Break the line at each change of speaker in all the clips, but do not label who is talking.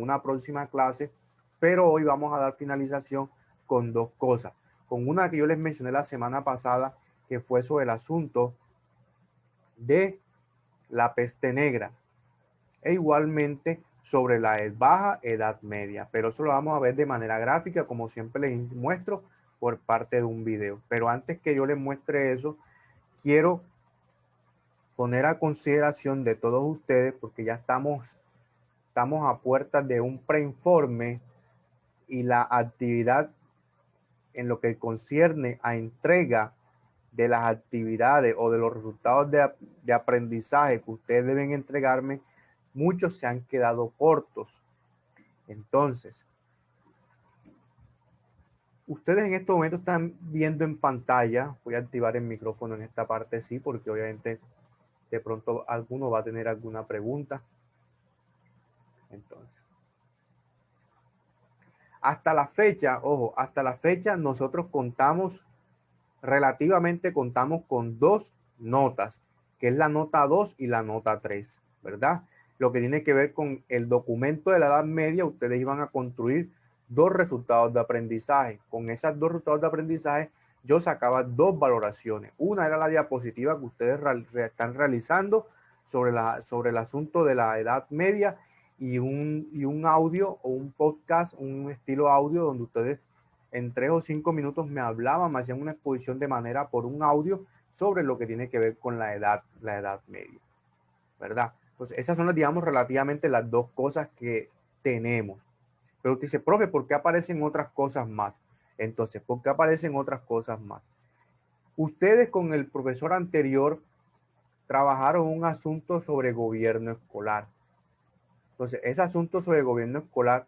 una próxima clase, pero hoy vamos a dar finalización con dos cosas. Con una que yo les mencioné la semana pasada, que fue sobre el asunto de la peste negra, e igualmente sobre la baja edad media, pero eso lo vamos a ver de manera gráfica, como siempre les muestro por parte de un video. Pero antes que yo les muestre eso, quiero poner a consideración de todos ustedes, porque ya estamos a puertas de un preinforme y la actividad en lo que concierne a entrega de las actividades o de los resultados de aprendizaje que ustedes deben entregarme, muchos se han quedado cortos. Entonces, ustedes en estos momentos están viendo en pantalla, voy a activar el micrófono en esta parte, sí, porque obviamente de pronto alguno va a tener alguna pregunta. Entonces, hasta la fecha, ojo, hasta la fecha nosotros relativamente contamos con dos notas, que es la nota 2 y la nota 3, ¿verdad? Lo que tiene que ver con el documento de la Edad Media, ustedes iban a construir dos resultados de aprendizaje. Con esos dos resultados de aprendizaje, yo sacaba dos valoraciones. Una era la diapositiva que ustedes están realizando sobre el asunto de la Edad Media y un audio o un podcast, un estilo audio donde ustedes en 3 o 5 minutos me hablaban, me hacían una exposición de manera por un audio sobre lo que tiene que ver con la edad media, ¿verdad? Entonces, esas son, digamos, relativamente las dos cosas que tenemos. Pero usted dice, profe, ¿por qué aparecen otras cosas más? Entonces, ¿por qué aparecen otras cosas más? Ustedes con el profesor anterior trabajaron un asunto sobre gobierno escolar. Entonces, ese asunto sobre gobierno escolar,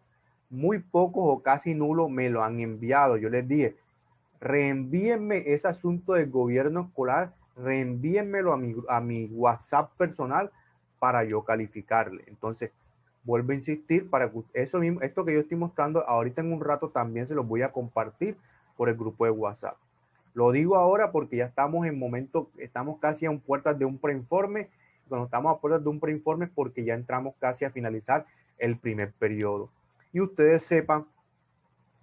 muy pocos o casi nulo me lo han enviado. Yo les dije, reenvíenme ese asunto del gobierno escolar, reenvíenmelo a mi WhatsApp personal para yo calificarle. Entonces, vuelvo a insistir para que eso mismo, esto que yo estoy mostrando ahorita en un rato también se los voy a compartir por el grupo de WhatsApp. Lo digo ahora porque ya estamos en momento, estamos casi a puertas de un preinforme. Cuando estamos a puertas de un preinforme es porque ya entramos casi a finalizar el primer periodo. Y ustedes sepan,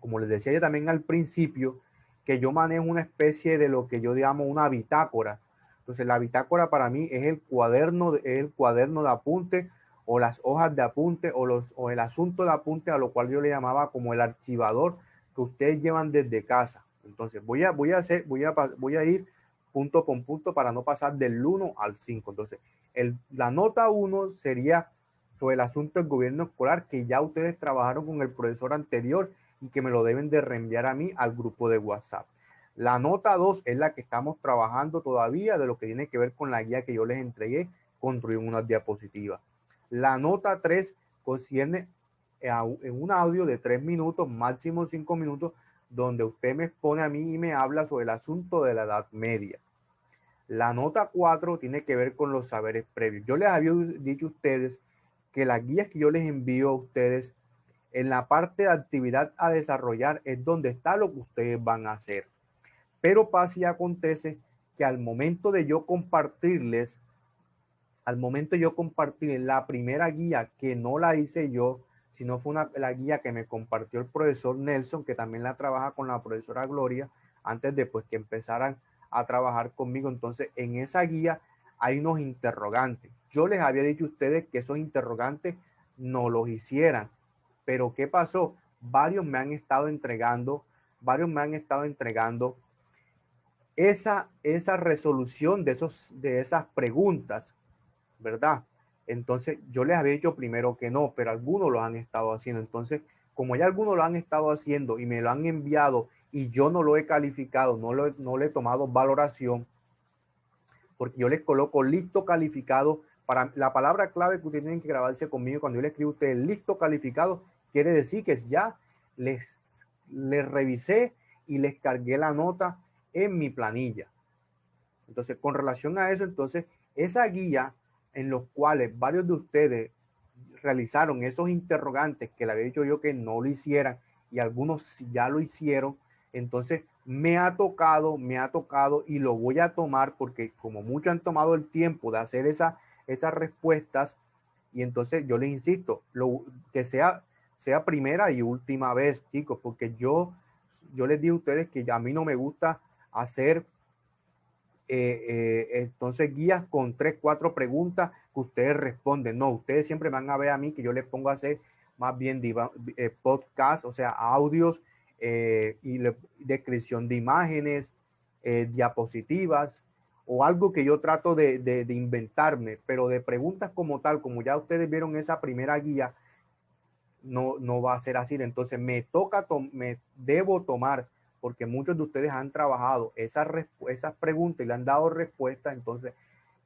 como les decía yo también al principio, que yo manejo una especie de lo que yo llamo una bitácora. Entonces la bitácora para mí es el cuaderno de apunte o las hojas de apunte o el asunto de apunte, a lo cual yo le llamaba como el archivador que ustedes llevan desde casa. Entonces voy a ir punto con punto para no pasar del 1 al 5. Entonces la nota 1 sería sobre el asunto del gobierno escolar, que ya ustedes trabajaron con el profesor anterior y que me lo deben de reenviar a mí al grupo de WhatsApp. La nota 2 es la que estamos trabajando todavía de lo que tiene que ver con la guía que yo les entregué, construir unas diapositivas. La nota 3 concierne en un audio de 3 minutos, máximo 5 minutos, donde usted me expone a mí y me habla sobre el asunto de la Edad Media. La nota 4 tiene que ver con los saberes previos. Yo les había dicho a ustedes que las guías que yo les envío a ustedes en la parte de actividad a desarrollar es donde está lo que ustedes van a hacer. Pero pasa y acontece que al momento de yo compartirles, la primera guía, que no la hice yo, sino fue la guía que me compartió el profesor Nelson, que también la trabaja con la profesora Gloria, antes de pues, que empezaran a trabajar conmigo. Entonces, en esa guía hay unos interrogantes. Yo les había dicho a ustedes que esos interrogantes no los hicieran. Pero ¿qué pasó? Varios me han estado entregando esa resolución de esas preguntas, ¿verdad? Entonces, yo les había dicho primero que no, pero algunos lo han estado haciendo. Entonces, como ya algunos lo han estado haciendo y me lo han enviado y yo no lo he calificado, no le he tomado valoración, porque yo les coloco listo calificado. Para la palabra clave que ustedes tienen que grabarse conmigo cuando yo les escribo a ustedes listo calificado, quiere decir que ya les revisé y les cargué la nota en mi planilla. Entonces, con relación a eso, entonces, esa guía en los cuales varios de ustedes realizaron esos interrogantes que le había dicho yo que no lo hicieran y algunos ya lo hicieron, entonces me ha tocado y lo voy a tomar porque como muchos han tomado el tiempo de hacer esas respuestas, y entonces yo les insisto, que sea sea primera y última vez, chicos, porque yo les digo a ustedes que a mí no me gusta hacer entonces guías con 3, 4 preguntas que ustedes responden. No, ustedes siempre van a ver a mí que yo les pongo a hacer más bien podcast, o sea, audios y descripción de imágenes, diapositivas o algo que yo trato de inventarme, pero de preguntas como tal, como ya ustedes vieron esa primera guía, no va a ser así. Entonces me debo tomar, porque muchos de ustedes han trabajado esas preguntas y le han dado respuesta. Entonces,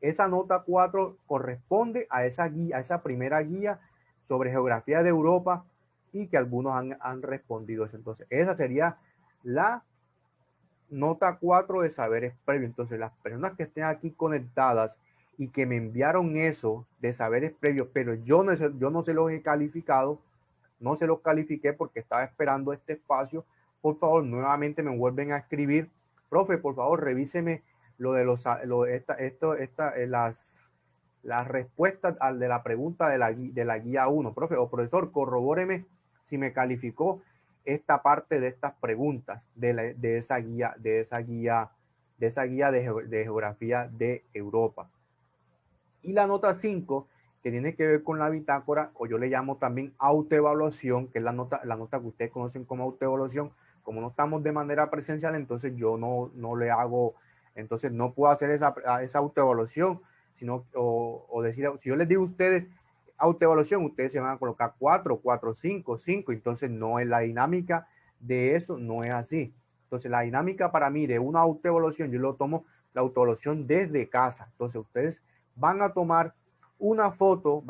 esa nota 4 corresponde a esa guía, a esa primera guía sobre geografía de Europa y que algunos han respondido eso. Entonces, esa sería la nota 4 de saberes previos. Entonces, las personas que estén aquí conectadas y que me enviaron eso de saberes previos, pero yo no se los he calificado, no se los califiqué porque estaba esperando este espacio, por favor, nuevamente me vuelven a escribir. Profe, por favor, revíseme lo de las respuestas de la pregunta de la guía 1. Profe o profesor, corrobóreme si me calificó esta parte de estas preguntas de esa guía de geografía de Europa. Y la nota 5, que tiene que ver con la bitácora, o yo le llamo también autoevaluación, que es la nota que ustedes conocen como autoevaluación. Como no estamos de manera presencial, entonces yo no le hago, entonces no puedo hacer esa autoevaluación, sino, o decir, si yo les digo a ustedes autoevaluación, ustedes se van a colocar 4, 4, 5, 5, entonces no es la dinámica de eso, no es así. Entonces la dinámica para mí de una autoevaluación, yo lo tomo la autoevaluación desde casa. Entonces ustedes van a tomar una foto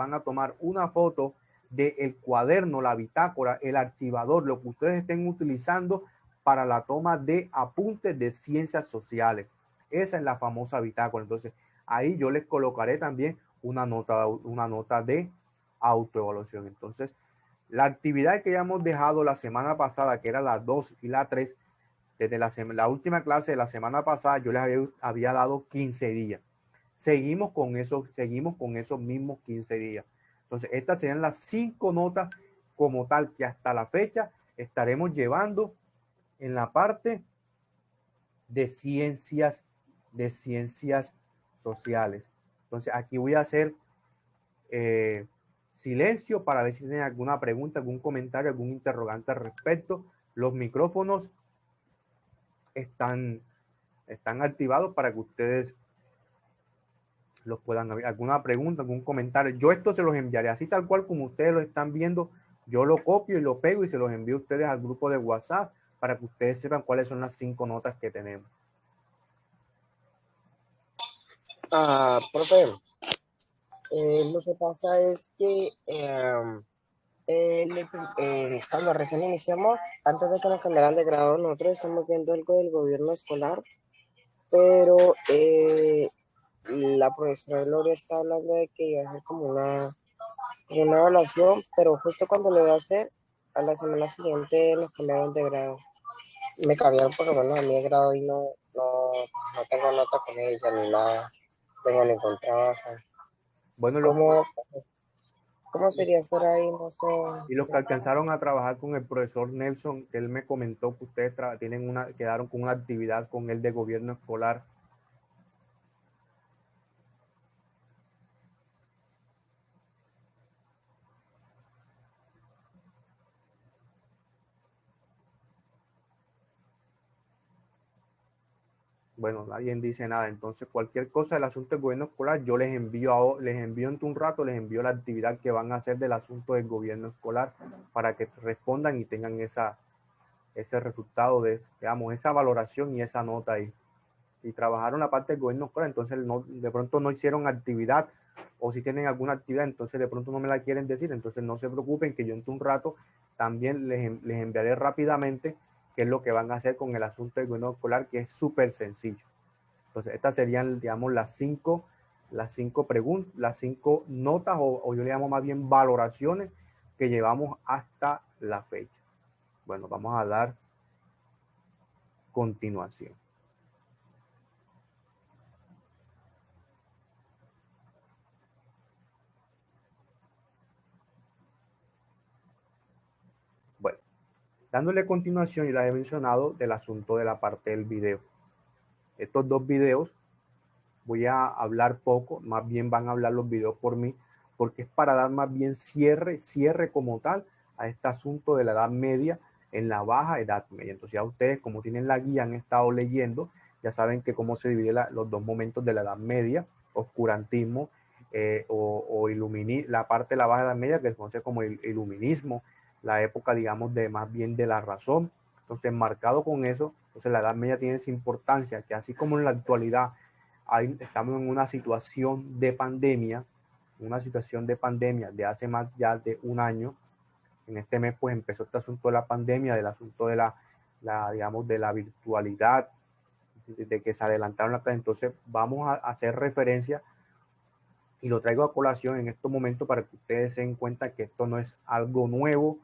del cuaderno, la bitácora, el archivador, lo que ustedes estén utilizando para la toma de apuntes de ciencias sociales. Esa es la famosa bitácora. Entonces, ahí yo les colocaré también una nota de autoevaluación. Entonces, la actividad que ya hemos dejado la semana pasada, que era la 2 y la 3, desde la última clase de la semana pasada, yo les había dado 15 días. Seguimos con esos mismos 15 días. Entonces, estas serían las 5 notas como tal que hasta la fecha estaremos llevando en la parte de ciencias sociales. Entonces, aquí voy a hacer silencio para ver si tienen alguna pregunta, algún comentario, algún interrogante al respecto. Los micrófonos están activados para que ustedes los puedan ver. Alguna pregunta, algún comentario. Yo esto se los enviaré así tal cual como ustedes lo están viendo. Yo lo copio y lo pego y se los envío a ustedes al grupo de WhatsApp para que ustedes sepan cuáles son las 5 notas que tenemos.
Profe, lo que pasa es que cuando recién iniciamos, antes de que nos cambiaran de grado, nosotros estamos viendo algo del gobierno escolar, pero la profesora Gloria está hablando de que iba a hacer como una evaluación, pero justo cuando lo iba a hacer, a la semana siguiente nos cambiaron de grado. Me cambiaron por lo menos a mi de grado y no tengo nota con ella ni nada, tengo ningún trabajo.
Bueno,
¿Cómo sería fuera ahí? No sé.
Y los que alcanzaron a trabajar con el profesor Nelson, él me comentó que ustedes quedaron con una actividad con él de gobierno escolar. Bueno, nadie dice nada. Entonces, cualquier cosa del asunto del gobierno escolar, yo les envío en un rato, les envío la actividad que van a hacer del asunto del gobierno escolar para que respondan y tengan ese resultado digamos, esa valoración y esa nota ahí. Y trabajaron la parte del gobierno escolar, entonces de pronto no hicieron actividad, o si tienen alguna actividad, entonces de pronto no me la quieren decir, entonces no se preocupen que yo en un rato también les enviaré rápidamente qué es lo que van a hacer con el asunto del gobierno escolar, que es súper sencillo. Entonces, estas serían, digamos, las cinco preguntas, las 5 notas, o yo le llamo más bien valoraciones que llevamos hasta la fecha. Bueno, vamos a dar continuación. Dándole continuación, ya les he mencionado del asunto de la parte del video. Estos dos videos voy a hablar poco, más bien van a hablar los videos por mí, porque es para dar más bien cierre como tal a este asunto de la Edad Media en la Baja Edad Media. Entonces ya ustedes, como tienen la guía, han estado leyendo, ya saben que cómo se dividen los dos momentos de la Edad Media, oscurantismo o la parte de la Baja Edad Media que se conoce como el iluminismo, la época, digamos, de más bien de la razón. Entonces, marcado con eso, entonces la Edad Media tiene esa importancia, que así como en la actualidad estamos en una situación de pandemia, de hace más ya de un año. En este mes pues empezó este asunto de la pandemia, del asunto de digamos, de la virtualidad, de que se adelantaron las clases. Entonces vamos a hacer referencia y lo traigo a colación en estos momentos para que ustedes se den cuenta que esto no es algo nuevo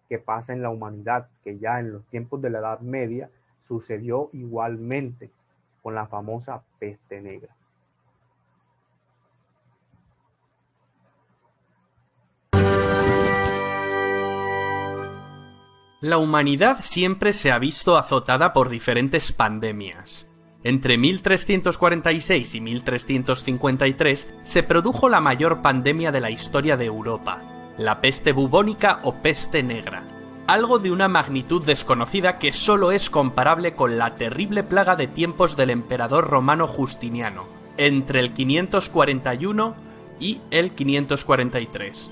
que pasa en la humanidad, que ya en los tiempos de la Edad Media sucedió igualmente con la famosa peste negra.
La humanidad siempre se ha visto azotada por diferentes pandemias. Entre 1346 y 1353 se produjo la mayor pandemia de la historia de Europa, la peste bubónica o peste negra, algo de una magnitud desconocida que solo es comparable con la terrible plaga de tiempos del emperador romano Justiniano, entre el 541 y el 543.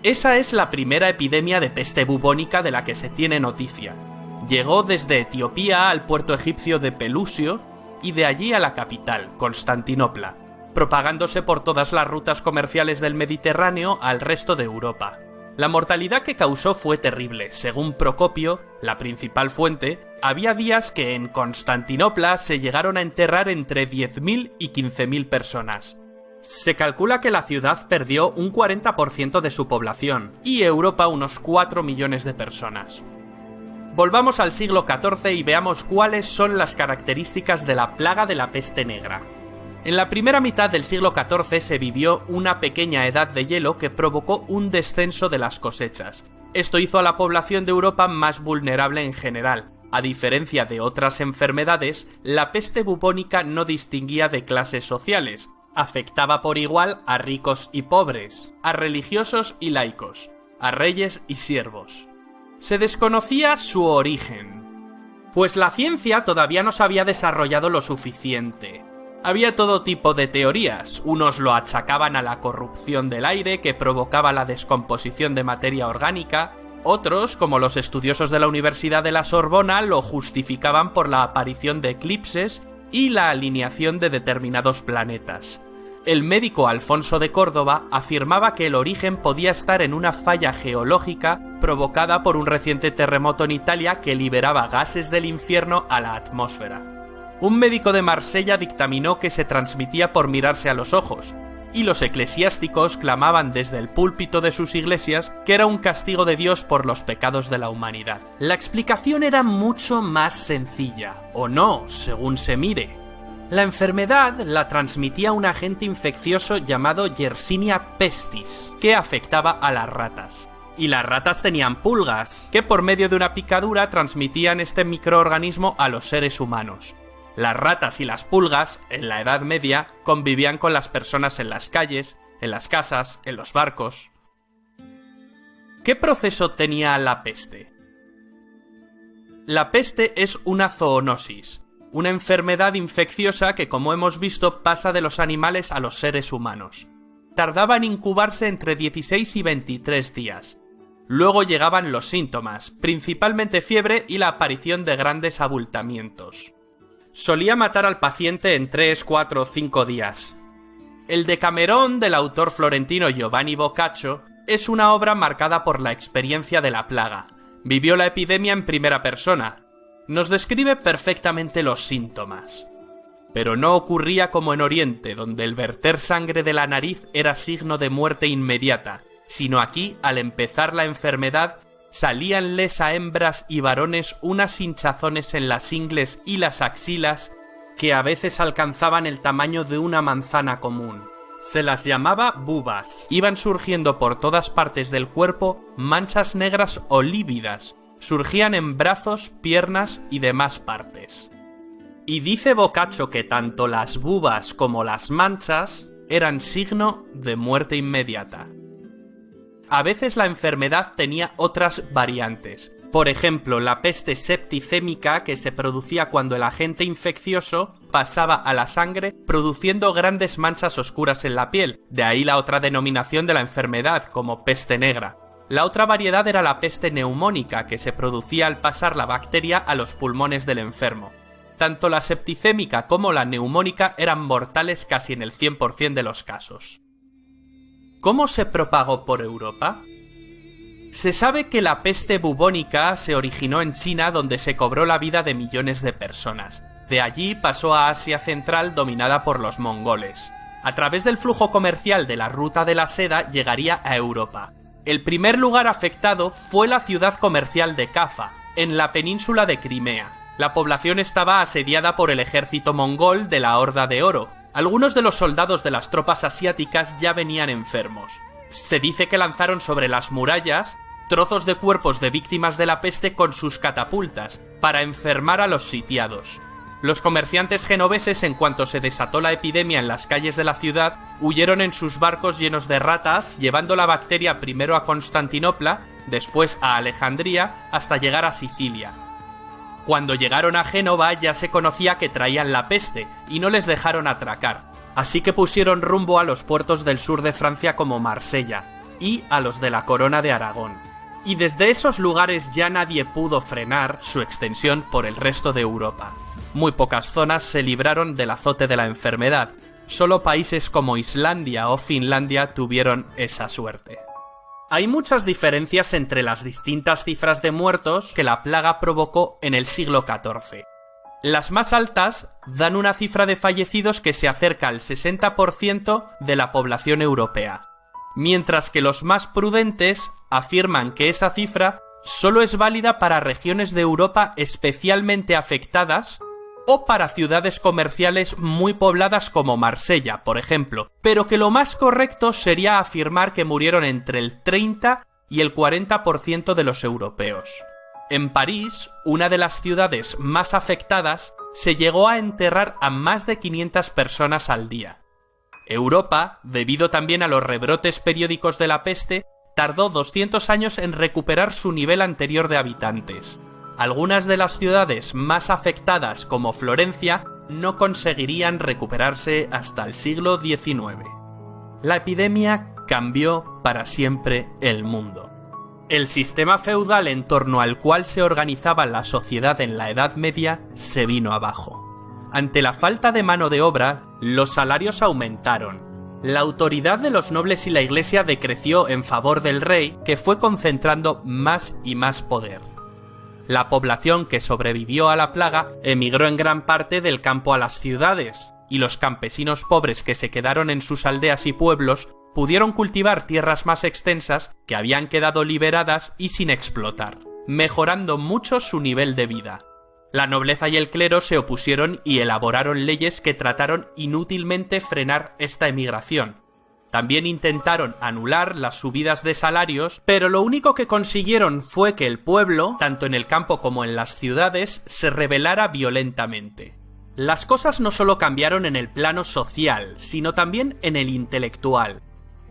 Esa es la primera epidemia de peste bubónica de la que se tiene noticia. Llegó desde Etiopía al puerto egipcio de Pelusio y de allí a la capital, Constantinopla, propagándose por todas las rutas comerciales del Mediterráneo al resto de Europa. La mortalidad que causó fue terrible. Según Procopio, la principal fuente, había días que en Constantinopla se llegaron a enterrar entre 10.000 y 15.000 personas. Se calcula que la ciudad perdió un 40% de su población y Europa unos 4 millones de personas. Volvamos al siglo XIV y veamos cuáles son las características de la plaga de la peste negra. En la primera mitad del siglo XIV se vivió una pequeña edad de hielo que provocó un descenso de las cosechas. Esto hizo a la población de Europa más vulnerable en general. A diferencia de otras enfermedades, la peste bubónica no distinguía de clases sociales. Afectaba por igual a ricos y pobres, a religiosos y laicos, a reyes y siervos. Se desconocía su origen, pues la ciencia todavía no se había desarrollado lo suficiente. Había todo tipo de teorías. Unos lo achacaban a la corrupción del aire que provocaba la descomposición de materia orgánica. Otros, como los estudiosos de la Universidad de la Sorbona, lo justificaban por la aparición de eclipses y la alineación de determinados planetas. El médico Alfonso de Córdoba afirmaba que el origen podía estar en una falla geológica provocada por un reciente terremoto en Italia que liberaba gases del infierno a la atmósfera. Un médico de Marsella dictaminó que se transmitía por mirarse a los ojos, y los eclesiásticos clamaban desde el púlpito de sus iglesias que era un castigo de Dios por los pecados de la humanidad. La explicación era mucho más sencilla, o no, según se mire. La enfermedad la transmitía un agente infeccioso llamado Yersinia pestis, que afectaba a las ratas. Y las ratas tenían pulgas, que por medio de una picadura transmitían este microorganismo a los seres humanos. Las ratas y las pulgas, en la Edad Media, convivían con las personas en las calles, en las casas, en los barcos. ¿Qué proceso tenía la peste? La peste es una zoonosis, una enfermedad infecciosa que, como hemos visto, pasa de los animales a los seres humanos. Tardaba en incubarse entre 16 y 23 días. Luego llegaban los síntomas, principalmente fiebre y la aparición de grandes abultamientos. Solía matar al paciente en 3, 4 o 5 días. El Decamerón del autor florentino Giovanni Boccaccio es una obra marcada por la experiencia de la plaga. Vivió la epidemia en primera persona. Nos describe perfectamente los síntomas. Pero no ocurría como en Oriente, donde el verter sangre de la nariz era signo de muerte inmediata, sino aquí, al empezar la enfermedad, salíanles a hembras y varones unas hinchazones en las ingles y las axilas que a veces alcanzaban el tamaño de una manzana común. Se las llamaba bubas. Iban surgiendo por todas partes del cuerpo manchas negras o lívidas, surgían en brazos, piernas y demás partes. Y dice Boccaccio que tanto las bubas como las manchas eran signo de muerte inmediata. A veces la enfermedad tenía otras variantes. Por ejemplo, la peste septicémica, que se producía cuando el agente infeccioso pasaba a la sangre produciendo grandes manchas oscuras en la piel, de ahí la otra denominación de la enfermedad, como peste negra. La otra variedad era la peste neumónica, que se producía al pasar la bacteria a los pulmones del enfermo. Tanto la septicémica como la neumónica eran mortales casi en el 100% de los casos. ¿Cómo se propagó por Europa? Se sabe que la peste bubónica se originó en China, donde se cobró la vida de millones de personas. De allí pasó a Asia Central, dominada por los mongoles. A través del flujo comercial de la ruta de la seda llegaría a Europa. El primer lugar afectado fue la ciudad comercial de Cafa, en la península de Crimea. La población estaba asediada por el ejército mongol de la Horda de Oro. Algunos de los soldados de las tropas asiáticas ya venían enfermos. Se dice que lanzaron sobre las murallas trozos de cuerpos de víctimas de la peste con sus catapultas, para enfermar a los sitiados. Los comerciantes genoveses, en cuanto se desató la epidemia en las calles de la ciudad, huyeron en sus barcos llenos de ratas, llevando la bacteria primero a Constantinopla, después a Alejandría, hasta llegar a Sicilia. Cuando llegaron a Génova ya se conocía que traían la peste, y no les dejaron atracar. Así que pusieron rumbo a los puertos del sur de Francia como Marsella, y a los de la Corona de Aragón. Y desde esos lugares ya nadie pudo frenar su extensión por el resto de Europa. Muy pocas zonas se libraron del azote de la enfermedad. Solo países como Islandia o Finlandia tuvieron esa suerte. Hay muchas diferencias entre las distintas cifras de muertos que la plaga provocó en el siglo XIV. Las más altas dan una cifra de fallecidos que se acerca al 60% de la población europea, mientras que los más prudentes afirman que esa cifra solo es válida para regiones de Europa especialmente afectadas o para ciudades comerciales muy pobladas como Marsella, por ejemplo, pero que lo más correcto sería afirmar que murieron entre el 30 y el 40% de los europeos. En París, una de las ciudades más afectadas, se llegó a enterrar a más de 500 personas al día. Europa, debido también a los rebrotes periódicos de la peste, tardó 200 años en recuperar su nivel anterior de habitantes. Algunas de las ciudades más afectadas, como Florencia, no conseguirían recuperarse hasta el siglo XIX. La epidemia cambió para siempre el mundo. El sistema feudal en torno al cual se organizaba la sociedad en la Edad Media se vino abajo. Ante la falta de mano de obra, los salarios aumentaron. La autoridad de los nobles y la iglesia decreció en favor del rey, que fue concentrando más y más poder. La población que sobrevivió a la plaga emigró en gran parte del campo a las ciudades, y los campesinos pobres que se quedaron en sus aldeas y pueblos pudieron cultivar tierras más extensas que habían quedado liberadas y sin explotar, mejorando mucho su nivel de vida. La nobleza y el clero se opusieron y elaboraron leyes que trataron inútilmente frenar esta emigración. También intentaron anular las subidas de salarios, pero lo único que consiguieron fue que el pueblo, tanto en el campo como en las ciudades, se rebelara violentamente. Las cosas no solo cambiaron en el plano social, sino también en el intelectual,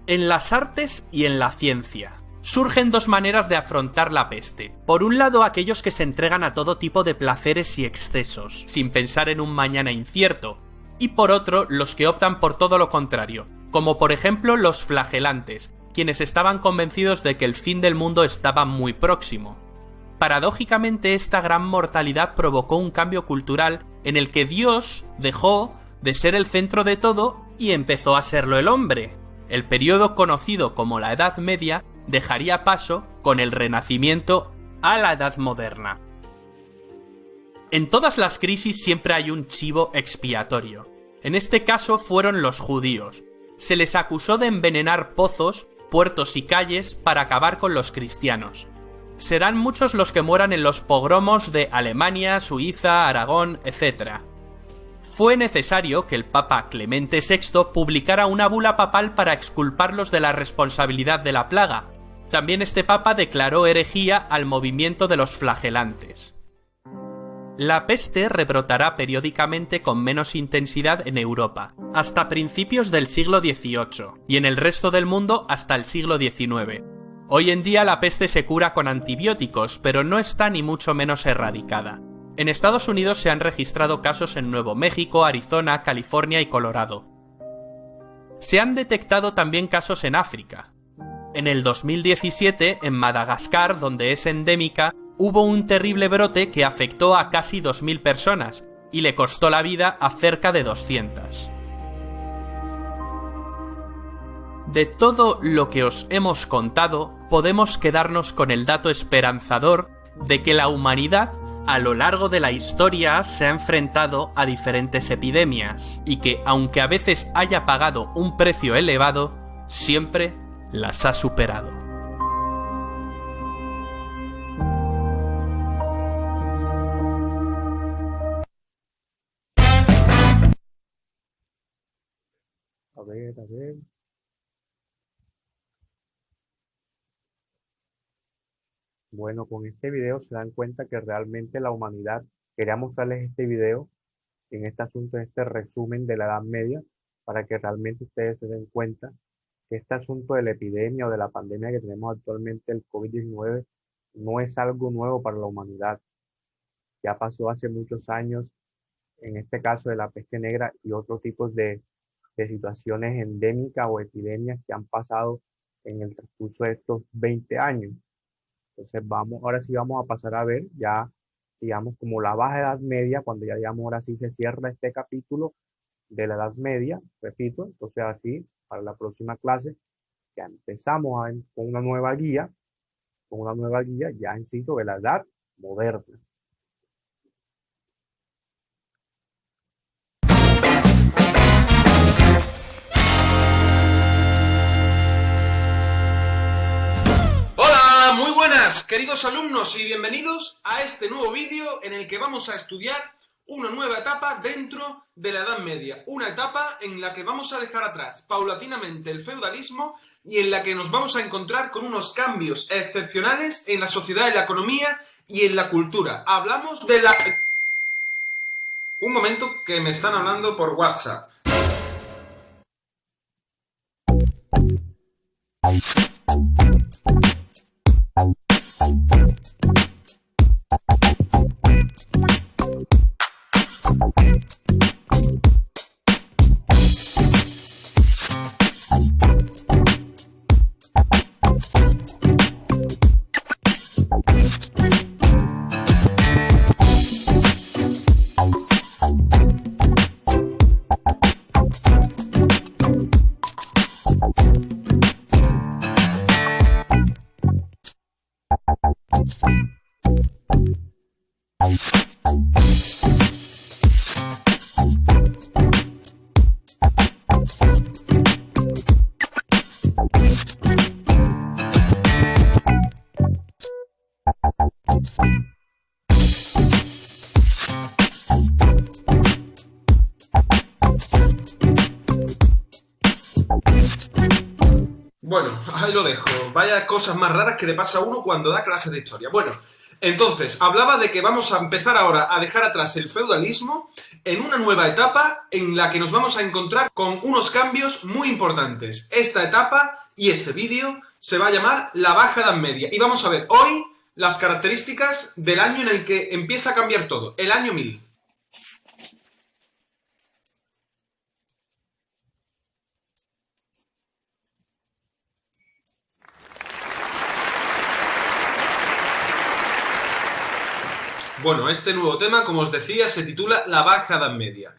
en las artes y en la ciencia. Surgen dos maneras de afrontar la peste. Por un lado, aquellos que se entregan a todo tipo de placeres y excesos, sin pensar en un mañana incierto, y por otro, los que optan por todo lo contrario, como por ejemplo los flagelantes, quienes estaban convencidos de que el fin del mundo estaba muy próximo. Paradójicamente, esta gran mortalidad provocó un cambio cultural en el que Dios dejó de ser el centro de todo y empezó a serlo el hombre. El periodo conocido como la Edad Media dejaría paso, con el Renacimiento, a la Edad Moderna. En todas las crisis siempre hay un chivo expiatorio. En este caso fueron los judíos. Se les acusó de envenenar pozos, puertos y calles para acabar con los cristianos. Serán muchos los que mueran en los pogromos de Alemania, Suiza, Aragón, etc. Fue necesario que el Papa Clemente VI publicara una bula papal para exculparlos de la responsabilidad de la plaga, También este papa declaró herejía al movimiento de los flagelantes. La peste rebrotará periódicamente con menos intensidad en Europa, hasta principios del siglo XVIII, y en el resto del mundo hasta el siglo XIX. Hoy en día la peste se cura con antibióticos, pero no está ni mucho menos erradicada. En Estados Unidos se han registrado casos en Nuevo México, Arizona, California y Colorado. Se han detectado también casos en África. En el 2017, en Madagascar, donde es endémica, hubo un terrible brote que afectó a casi 2000 personas y le costó la vida a cerca de 200. De todo lo que os hemos contado, podemos quedarnos con el dato esperanzador de que la humanidad a lo largo de la historia se ha enfrentado a diferentes epidemias y que, aunque a veces haya pagado un precio elevado, siempre las ha superado.
A ver, a ver. Bueno, con este video se dan cuenta que realmente la humanidad, quería mostrarles este video en este asunto, este resumen de la Edad Media, para que realmente ustedes se den cuenta que este asunto de la epidemia o de la pandemia que tenemos actualmente, el COVID-19, no es algo nuevo para la humanidad. Ya pasó hace muchos años, en este caso de la peste negra y otros tipos de situaciones endémicas o epidemias que han pasado en el transcurso de estos 20 años. Entonces ahora sí vamos a pasar a ver ya, digamos, como la baja Edad Media, cuando ya, digamos, ahora sí se cierra este capítulo de la Edad Media, repito. Entonces así, para la próxima clase, ya empezamos con una nueva guía, ya en sí sobre la Edad Moderna.
Hola, muy buenas queridos alumnos y bienvenidos a este nuevo vídeo en el que vamos a estudiar una nueva etapa dentro de la Edad Media, una etapa en la que vamos a dejar atrás paulatinamente el feudalismo y en la que nos vamos a encontrar con unos cambios excepcionales en la sociedad, en la economía y en la cultura. Hablamos de la... Un momento, que me están hablando por WhatsApp. Bueno, ahí lo dejo. Vaya cosas más raras que le pasa a uno cuando da clases de historia. Bueno, entonces, hablaba de que vamos a empezar ahora a dejar atrás el feudalismo en una nueva etapa en la que nos vamos a encontrar con unos cambios muy importantes. Esta etapa y este vídeo se va a llamar la Baja Edad Media. Y vamos a ver hoy las características del año en el que empieza a cambiar todo, el año 1000. Bueno, este nuevo tema, como os decía, se titula La Baja Edad Media.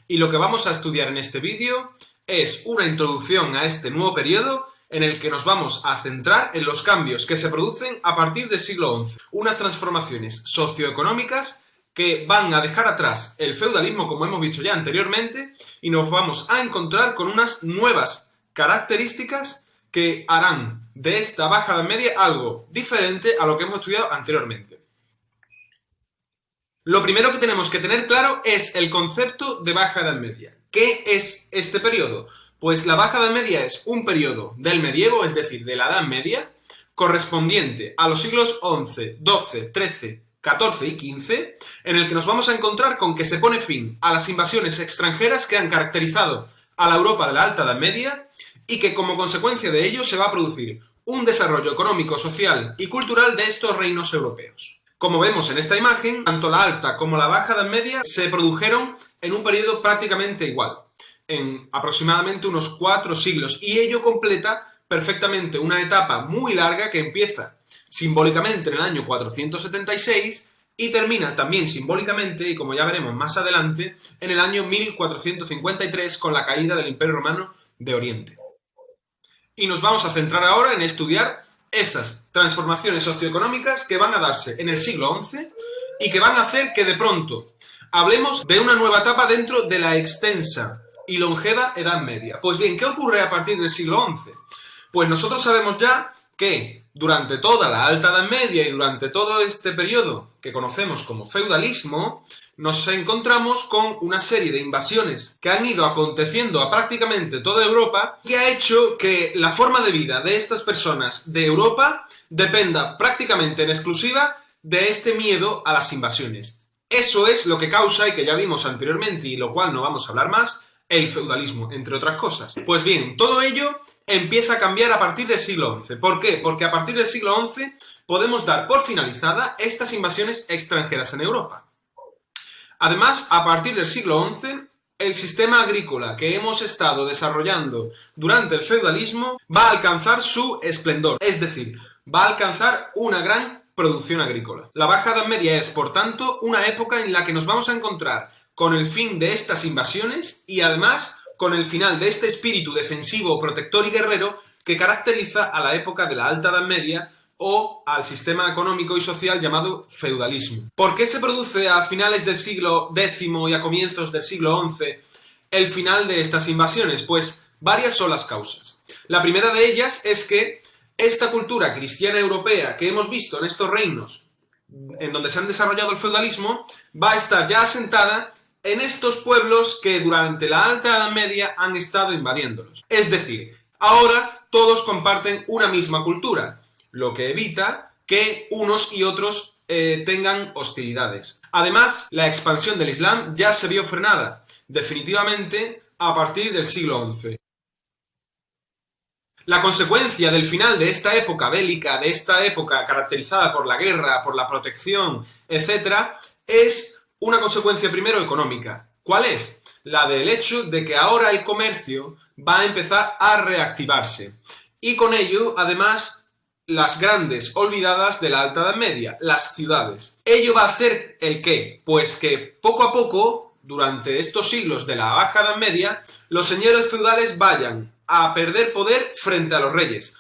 Y lo que vamos a estudiar en este vídeo es una introducción a este nuevo periodo en el que nos vamos a centrar en los cambios que se producen a partir del siglo XI. Unas transformaciones socioeconómicas que van a dejar atrás el feudalismo, como hemos visto ya anteriormente, y nos vamos a encontrar con unas nuevas características que harán de esta Baja Edad Media algo diferente a lo que hemos estudiado anteriormente. Lo primero que tenemos que tener claro es el concepto de Baja Edad Media. ¿Qué es este periodo? Pues la Baja Edad Media es un periodo del medievo, es decir, de la Edad Media, correspondiente a los siglos XI, XII, XIII, XIV y XV, en el que nos vamos a encontrar con que se pone fin a las invasiones extranjeras que han caracterizado a la Europa de la Alta Edad Media y que como consecuencia de ello se va a producir un desarrollo económico, social y cultural de estos reinos europeos. Como vemos en esta imagen, tanto la Alta como la Baja Edad Media se produjeron en un periodo prácticamente igual, en aproximadamente unos 4 siglos, y ello completa perfectamente una etapa muy larga que empieza simbólicamente en el año 476 y termina también simbólicamente, y como ya veremos más adelante, en el año 1453 con la caída del Imperio Romano de Oriente. Y nos vamos a centrar ahora en estudiar esas transformaciones socioeconómicas que van a darse en el siglo XI y que van a hacer que de pronto hablemos de una nueva etapa dentro de la extensa y longeva Edad Media. Pues bien, ¿qué ocurre a partir del siglo XI? Pues nosotros sabemos ya que durante toda la Alta Edad Media y durante todo este periodo que conocemos como feudalismo, nos encontramos con una serie de invasiones que han ido aconteciendo a prácticamente toda Europa y que ha hecho que la forma de vida de estas personas de Europa dependa prácticamente en exclusiva de este miedo a las invasiones. Eso es lo que causa, y que ya vimos anteriormente y lo cual no vamos a hablar más, el feudalismo, entre otras cosas. Pues bien, todo ello empieza a cambiar a partir del siglo XI. ¿Por qué? Porque a partir del siglo XI podemos dar por finalizada estas invasiones extranjeras en Europa. Además, a partir del siglo XI, el sistema agrícola que hemos estado desarrollando durante el feudalismo va a alcanzar su esplendor, es decir, va a alcanzar una gran producción agrícola. La Baja Edad Media es, por tanto, una época en la que nos vamos a encontrar con el fin de estas invasiones y además con el final de este espíritu defensivo, protector y guerrero que caracteriza a la época de la Alta Edad Media o al sistema económico y social llamado feudalismo. ¿Por qué se produce a finales del siglo X y a comienzos del siglo XI el final de estas invasiones? Pues varias son las causas. La primera de ellas es que esta cultura cristiana europea que hemos visto en estos reinos en donde se han desarrollado el feudalismo va a estar ya asentada en estos pueblos que durante la Alta Edad Media han estado invadiéndolos. Es decir, ahora todos comparten una misma cultura, lo que evita que unos y otros tengan hostilidades. Además, la expansión del Islam ya se vio frenada definitivamente a partir del siglo XI. La consecuencia del final de esta época bélica, de esta época caracterizada por la guerra, por la protección, etc., es una consecuencia primero económica. ¿Cuál es? La del hecho de que ahora el comercio va a empezar a reactivarse. Y con ello, además, las grandes olvidadas de la Alta Edad Media, las ciudades. Ello va a hacer ¿el qué? Pues que poco a poco, durante estos siglos de la Baja Edad Media, los señores feudales vayan a perder poder frente a los reyes.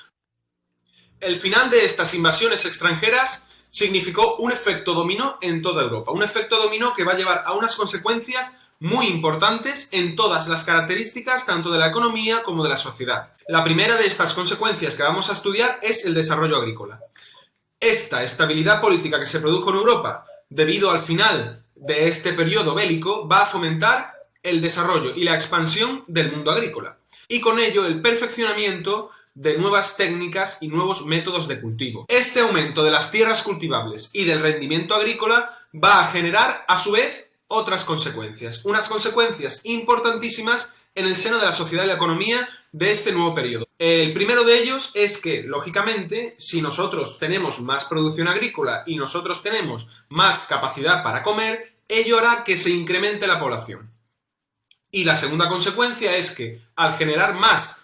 El final de estas invasiones extranjeras significó un efecto dominó en toda Europa, un efecto dominó que va a llevar a unas consecuencias muy importantes en todas las características tanto de la economía como de la sociedad. La primera de estas consecuencias que vamos a estudiar es el desarrollo agrícola. Esta estabilidad política que se produjo en Europa debido al final de este periodo bélico va a fomentar el desarrollo y la expansión del mundo agrícola y con ello el perfeccionamiento de nuevas técnicas y nuevos métodos de cultivo. Este aumento de las tierras cultivables y del rendimiento agrícola va a generar a su vez otras consecuencias, unas consecuencias importantísimas en el seno de la sociedad y la economía de este nuevo periodo. El primero de ellos es que, lógicamente, si nosotros tenemos más producción agrícola y nosotros tenemos más capacidad para comer, ello hará que se incremente la población. Y la segunda consecuencia es que, al generar más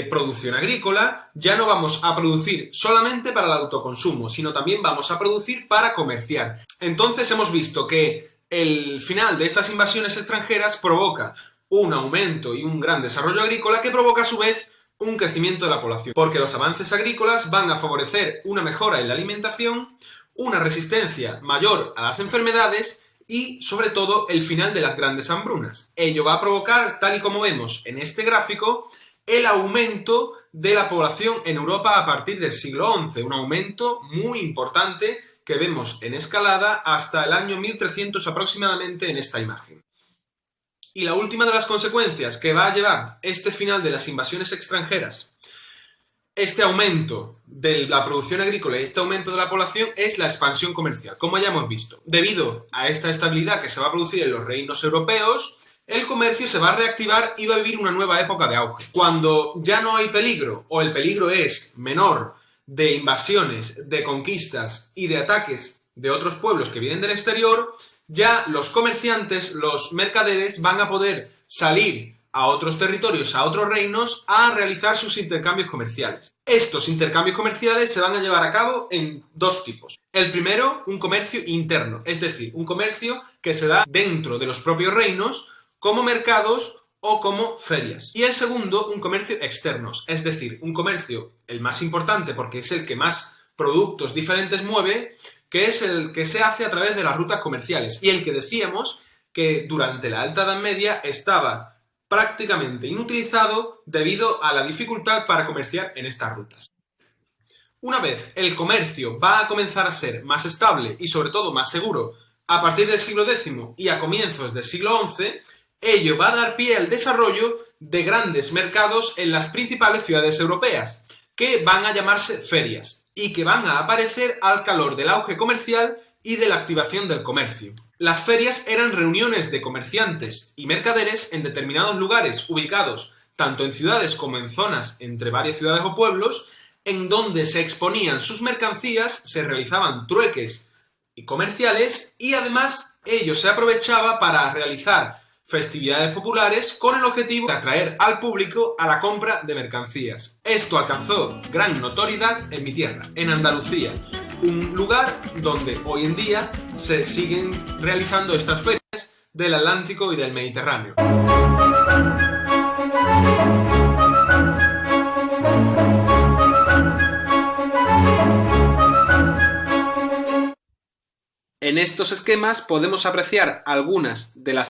producción agrícola, ya no vamos a producir solamente para el autoconsumo, sino también vamos a producir para comerciar. Entonces hemos visto que el final de estas invasiones extranjeras provoca un aumento y un gran desarrollo agrícola que provoca a su vez un crecimiento de la población, porque los avances agrícolas van a favorecer una mejora en la alimentación, una resistencia mayor a las enfermedades y, sobre todo, el final de las grandes hambrunas. Ello va a provocar, tal y como vemos en este gráfico, el aumento de la población en Europa a partir del siglo XI, un aumento muy importante que vemos en escalada hasta el año 1300 aproximadamente en esta imagen. Y la última de las consecuencias que va a llevar este final de las invasiones extranjeras este aumento de la producción agrícola y este aumento de la población es la expansión comercial, como ya hemos visto. Debido a esta estabilidad que se va a producir en los reinos europeos, el comercio se va a reactivar y va a vivir una nueva época de auge. Cuando ya no hay peligro, o el peligro es menor de invasiones, de conquistas y de ataques de otros pueblos que vienen del exterior, ya los comerciantes, los mercaderes van a poder salir a otros territorios, a otros reinos, a realizar sus intercambios comerciales. Estos intercambios comerciales se van a llevar a cabo en dos tipos. El primero, un comercio interno, es decir, un comercio que se da dentro de los propios reinos, como mercados o como ferias. Y el segundo, un comercio externo, es decir, un comercio, el más importante porque es el que más productos diferentes mueve, que es el que se hace a través de las rutas comerciales y el que decíamos que durante la Alta Edad Media estaba prácticamente inutilizado debido a la dificultad para comerciar en estas rutas. Una vez el comercio va a comenzar a ser más estable y sobre todo más seguro a partir del siglo X y a comienzos del siglo XI, ello va a dar pie al desarrollo de grandes mercados en las principales ciudades europeas, que van a llamarse ferias y que van a aparecer al calor del auge comercial y de la activación del comercio. Las ferias eran reuniones de comerciantes y mercaderes en determinados lugares ubicados tanto en ciudades como en zonas entre varias ciudades o pueblos, en donde se exponían sus mercancías, se realizaban trueques comerciales y además ello se aprovechaba para realizar festividades populares con el objetivo de atraer al público a la compra de mercancías. Esto alcanzó gran notoriedad en mi tierra, en Andalucía, un lugar donde hoy en día se siguen realizando estas ferias del Atlántico y del Mediterráneo. En estos esquemas podemos apreciar algunas de las